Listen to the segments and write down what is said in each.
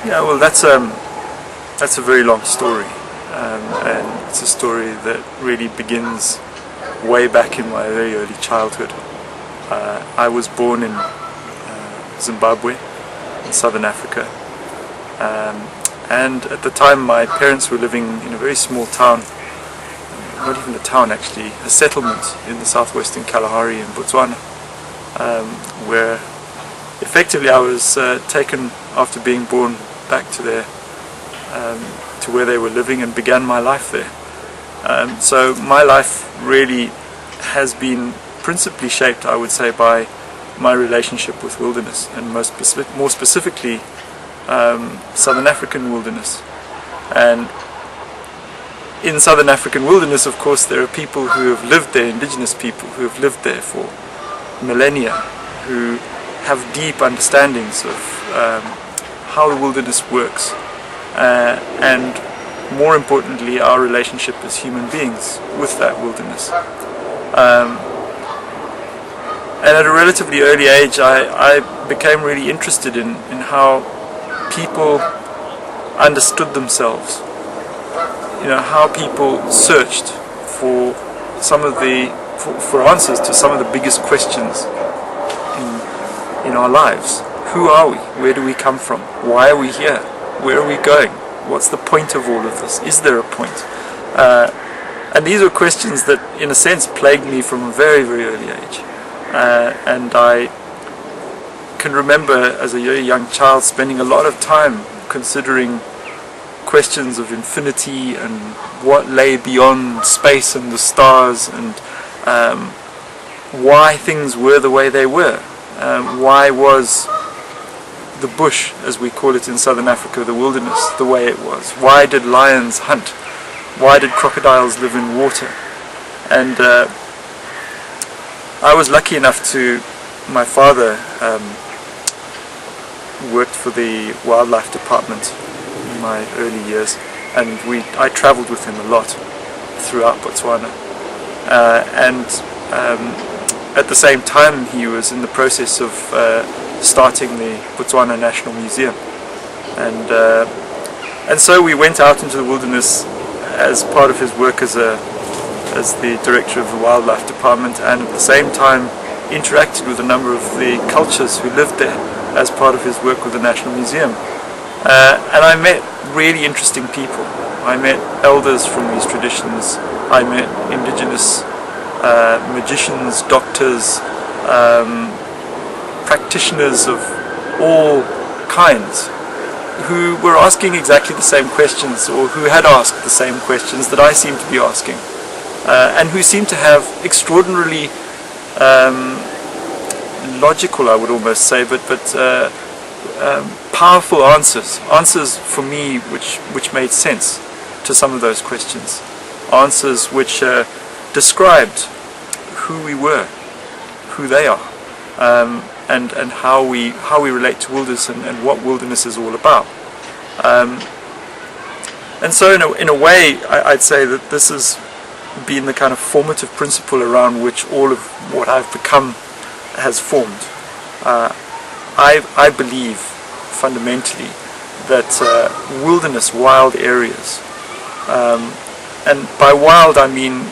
Yeah, well, that's a very long story, and it's a story that really begins way back in my very early childhood. I was born in Zimbabwe, in southern Africa, and at the time my parents were living in a very small town, not even a town actually, a settlement in the southwestern Kalahari in Botswana, where effectively I was taken after being born back to where they were living and began my life there. So my life really has been principally shaped, I would say, by my relationship with wilderness, and more specifically Southern African wilderness. And in Southern African wilderness, of course, there are people who have lived there, indigenous people who have lived there for millennia, who have deep understandings of how the wilderness works, and more importantly our relationship as human beings with that wilderness. And at a relatively early age I became really interested in how people understood themselves, how people searched for for answers to some of the biggest questions in our lives. Who are we? Where do we come from? Why are we here? Where are we going? What's the point of all of this? Is there a point? And these were questions that, in a sense, plagued me from a very, very early age. And I can remember, as a very young child, spending a lot of time considering questions of infinity and what lay beyond space and the stars, and why things were the way they were. Why was the bush, as we call it in southern Africa, the wilderness, the way it was? Why did lions hunt? Why did crocodiles live in water? And I was lucky enough my father worked for the wildlife department in my early years, and I travelled with him a lot throughout Botswana. At the same time, he was in the process of starting the Botswana National Museum, and so we went out into the wilderness as part of his work as the director of the wildlife department, and at the same time interacted with a number of the cultures who lived there as part of his work with the National Museum. And I met really interesting people. I met elders from these traditions. I met indigenous magicians, doctors, practitioners of all kinds, who were asking exactly the same questions, or who had asked the same questions that I seemed to be asking, and who seemed to have extraordinarily logical, I would almost say, but powerful answers for me which made sense to some of those questions, answers which described who we were, who they are, and how we relate to wilderness, and what wilderness is all about. And so in a way I'd say that this has been the kind of formative principle around which all of what I've become has formed. I believe fundamentally that wilderness, wild areas, and by wild I mean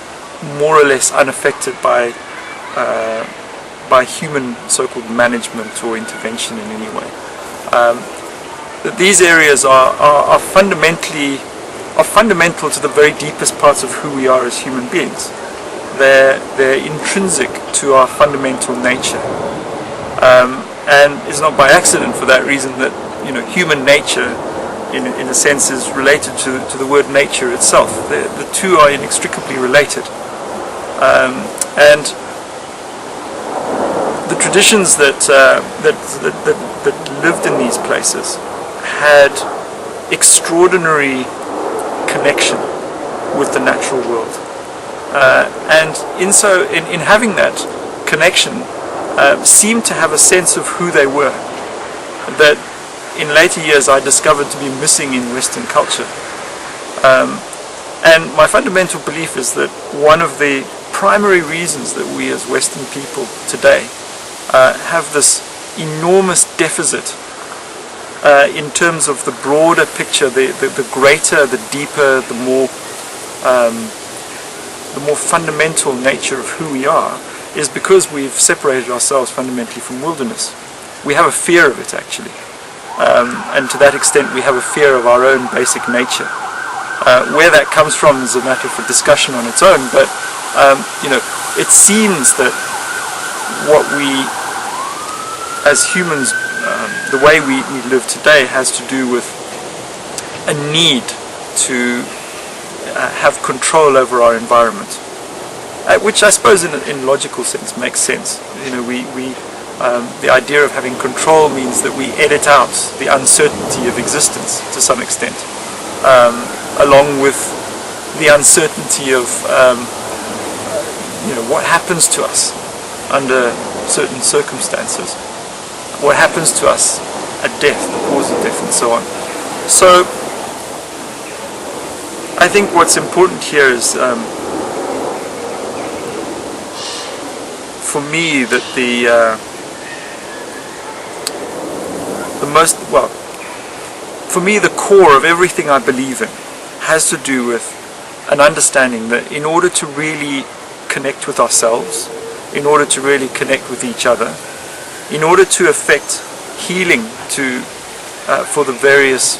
more or less unaffected by human so-called management or intervention in any way. That these areas are fundamental to the very deepest parts of who we are as human beings. They're intrinsic to our fundamental nature, and it's not by accident, for that reason, that human nature, in a sense, is related to the word nature itself. The two are inextricably related, and the traditions that lived in these places had extraordinary connection with the natural world, and in having that connection, seemed to have a sense of who they were, that in later years I discovered to be missing in Western culture. And my fundamental belief is that one of the primary reasons that we as Western people today have this enormous deficit in terms of the broader picture, the greater, the deeper, the more fundamental nature of who we are, is because we've separated ourselves fundamentally from wilderness. We have a fear of it, actually, and to that extent we have a fear of our own basic nature. Where that comes from is a matter for discussion on its own, but it seems that what we as humans, the way we live today, has to do with a need to have control over our environment, which I suppose in logical sense makes sense. The idea of having control means that we edit out the uncertainty of existence to some extent, along with the uncertainty of what happens to us under certain circumstances, what happens to us at death, the cause of death, and so on. So I think what's important here is, for me, that the core of everything I believe in has to do with an understanding that in order to really connect with ourselves, in order to really connect with each other, in order to effect healing for the various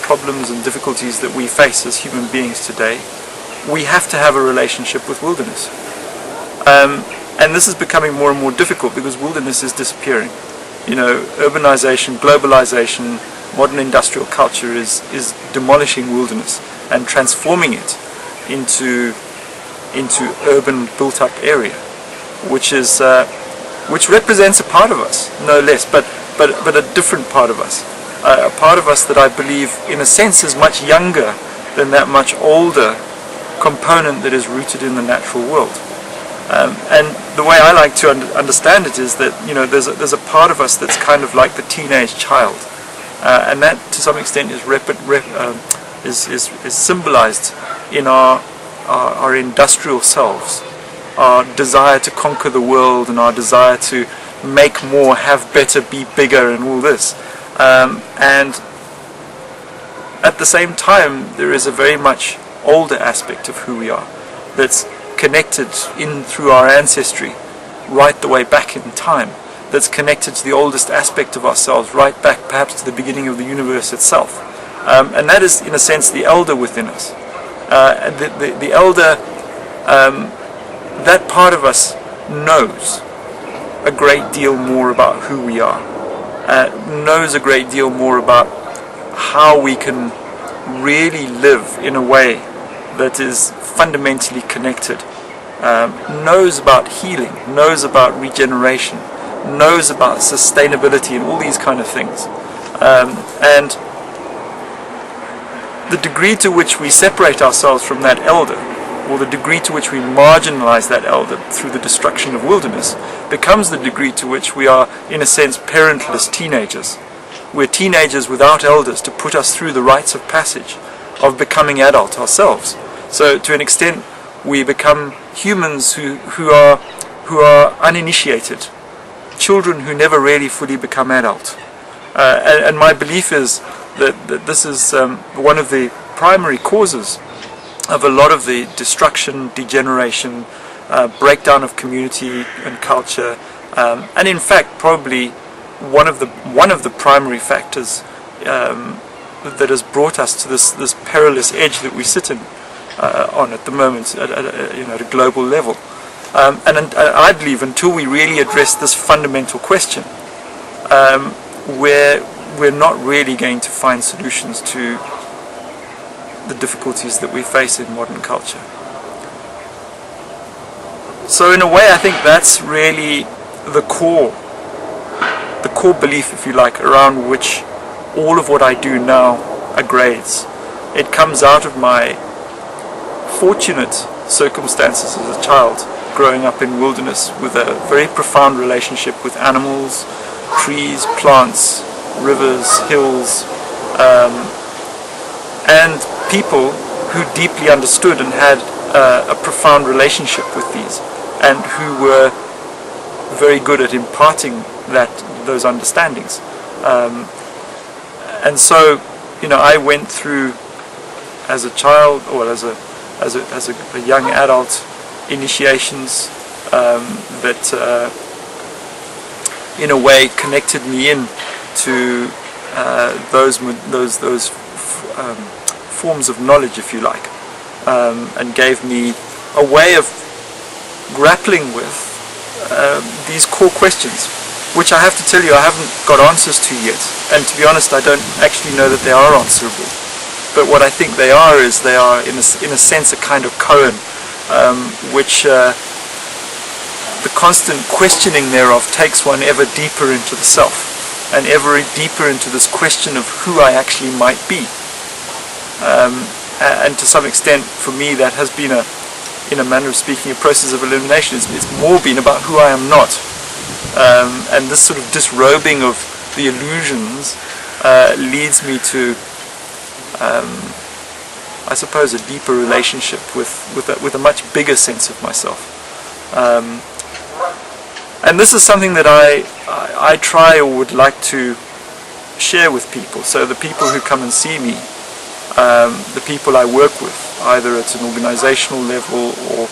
problems and difficulties that we face as human beings today, we have to have a relationship with wilderness. And this is becoming more and more difficult because wilderness is disappearing. Urbanization, globalization, modern industrial culture is demolishing wilderness and transforming it into urban built-up area, which represents a part of us, no less, but a different part of us, a part of us that I believe, in a sense, is much younger than that much older component that is rooted in the natural world. And the way I like to understand it is that there's a part of us that's kind of like the teenage child, and that to some extent is symbolized in our industrial selves, our desire to conquer the world and our desire to make more, have better, be bigger, and all this. And at the same time, there is a very much older aspect of who we are that's connected through our ancestry right the way back in time, that's connected to the oldest aspect of ourselves right back perhaps to the beginning of the universe itself, and that is in a sense the elder within us. The elder, that part of us knows a great deal more about who we are, knows a great deal more about how we can really live in a way that is fundamentally connected, knows about healing, knows about regeneration, knows about sustainability and all these kind of things. And the degree to which we separate ourselves from that elder, or the degree to which we marginalize that elder through the destruction of wilderness, becomes the degree to which we are, in a sense, parentless teenagers. We're teenagers without elders to put us through the rites of passage of becoming adult ourselves. So to an extent we become humans who are uninitiated, children who never really fully become adult. And my belief is that this is one of the primary causes of a lot of the destruction, degeneration, breakdown of community and culture, and in fact probably one of the primary factors that has brought us to this perilous edge that we sit on at the moment at a global level. And I believe until we really address this fundamental question, we're not really going to find solutions to the difficulties that we face in modern culture. So in a way I think that's really the core belief, if you like, around which all of what I do now aggrades. It comes out of my fortunate circumstances as a child, growing up in wilderness with a very profound relationship with animals, trees, plants, rivers, hills, and people who deeply understood and had a profound relationship with these, and who were very good at imparting those understandings. And so, you know, I went through as a child, or as a young adult, initiations that in a way connected me in to those forms of knowledge, if you like, and gave me a way of grappling with these core questions, which I have to tell you I haven't got answers to yet, and to be honest I don't actually know that they are answerable. But what I think they are is they are in a sense a kind of koan, which the constant questioning thereof takes one ever deeper into the self, and ever deeper into this question of who I actually might be. And to some extent, for me, that has been in a manner of speaking, a process of elimination. It's more been about who I am not. And this sort of disrobing of the illusions leads me to, I suppose, a deeper relationship with a much bigger sense of myself. And this is something that I try or would like to share with people. So the people who come and see me, the people I work with, either at an organizational level or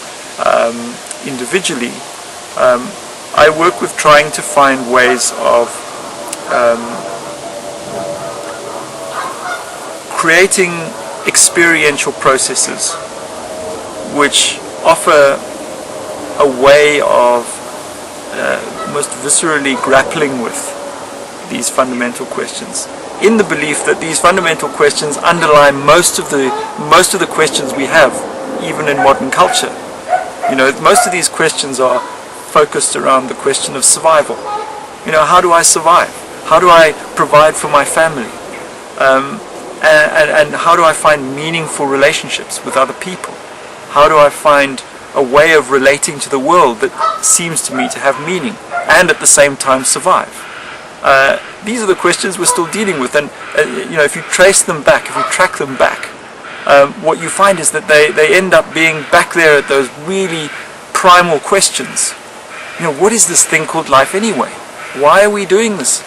individually, I work with trying to find ways of creating experiential processes which offer a way of most viscerally grappling with these fundamental questions, in the belief that these fundamental questions underlie most of the questions we have, even in modern culture. You know, most of these questions are focused around the question of survival. You know, how do I survive? How do I provide for my family? And how do I find meaningful relationships with other people? How do I find a way of relating to the world that seems to me to have meaning and at the same time survive? These are the questions we're still dealing with, and you know, if you trace them back, if you track them back, what you find is that they end up being back there at those really primal questions. You know, what is this thing called life anyway? Why are we doing this?